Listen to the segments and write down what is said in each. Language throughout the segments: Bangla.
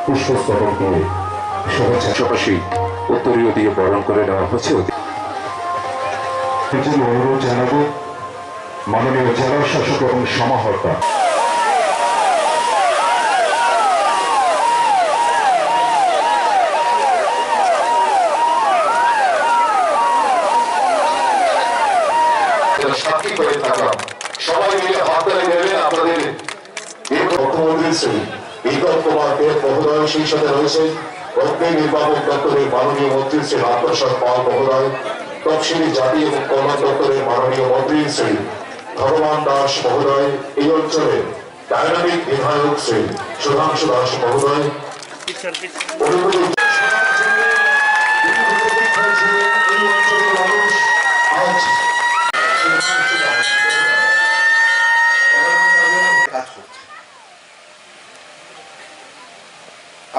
পুষ্পস্তবক দিয়ে শুভেচ্ছা পাশাপাশি উত্তরীয় দিয়ে বরণ করে নেওয়া হচ্ছে। অনুরোধ জানাবো মাননীয় জেলা শাসক এবং সমাহর্তা সাক্ষী করে থাকলাম। সবাই মিলে হাত ধরে নেবেন আপনাদের মুখ্যমন্ত্রী শ্রী বিপ্লব কুমার দেব মহোদয়, সেই সাথে রয়েছে অগ্নি নির্বাপক দপ্তরের মাননীয় মন্ত্রী শ্রী রামপ্রসাদ পাল মহোদয়, তফসিলি জাতি এবং কল্যাণ দপ্তরের মাননীয় মন্ত্রী শ্রী ভগবান দাস মহোদয়, এই অঞ্চলের ডায়নামিক বিধায়ক শ্রী সুধাংশু দাস মহোদয়,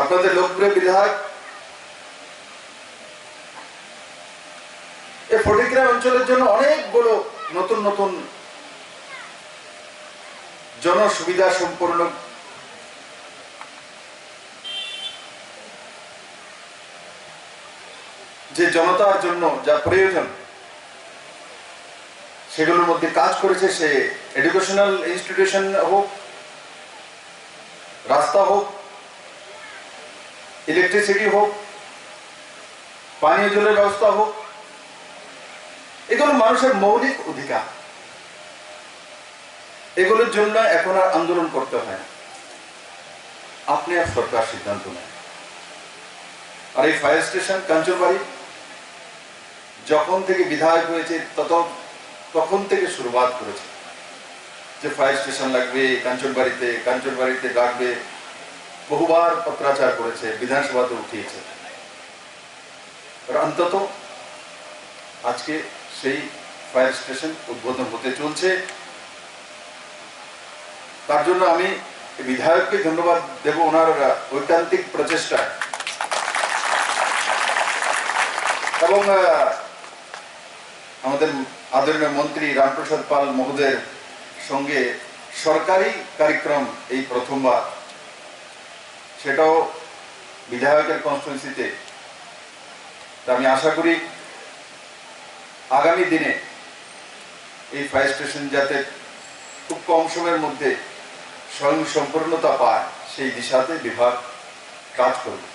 আপনাদের লোকপ্রিয় বিধায়ক এই ফটিকগ্রাম অঞ্চলের জন্য অনেকগুলো নতুন নতুন জনসুবিধা সম্পন্ন যে জনতার জন্য যা প্রয়োজন সেগুলোর মধ্যে কাজ করেছে। সে এডুকেশনাল ইনস্টিটিউশন হোক, রাস্তা হোক, ইলেকট্রিসিটি হোক, পানীয় জলের ব্যবস্থা হোক, এগুলো মানুষের মৌলিক অধিকার। এগুলোর জন্য এখন আর আন্দোলন করতে হয় না, আপনি আর সরকার সিদ্ধান্ত নেয়। আর এই ফায়ার স্টেশন কাঞ্চনবাড়ি যখন থেকে বিধায়ক হয়েছে তখন থেকে শুরুয়াত করেছে যে ফায়ার স্টেশন লাগবে কাঞ্চনবাড়িতে ডাকবে। বহুবার পত্রাচার করেছে, বিধানসভাতে উঠিয়েছে। অন্তত আজকে সেই ফায়ার স্টেশন উদ্বোধন হতে চলছে। তার জন্য আমি বিধায়ককে ধন্যবাদ দেব, ওনার ঐকান্তিক প্রচেষ্টা এবং আমাদের আদরণীয় মন্ত্রী রামপ্রসাদ পাল মহোদয়ের সঙ্গে সরকারি কার্যক্রম এই প্রথমবার, সেটাও বিধায়কের কনস্টিটিউয়েন্সিতে। আমি আশা করি আগামী দিনে এই ফায়ার স্টেশন যাতে খুব কম সময়ের মধ্যে স্বয়ংসম্পূর্ণতা পায় সেই দিশাতে বিভাগ কাজ করবে।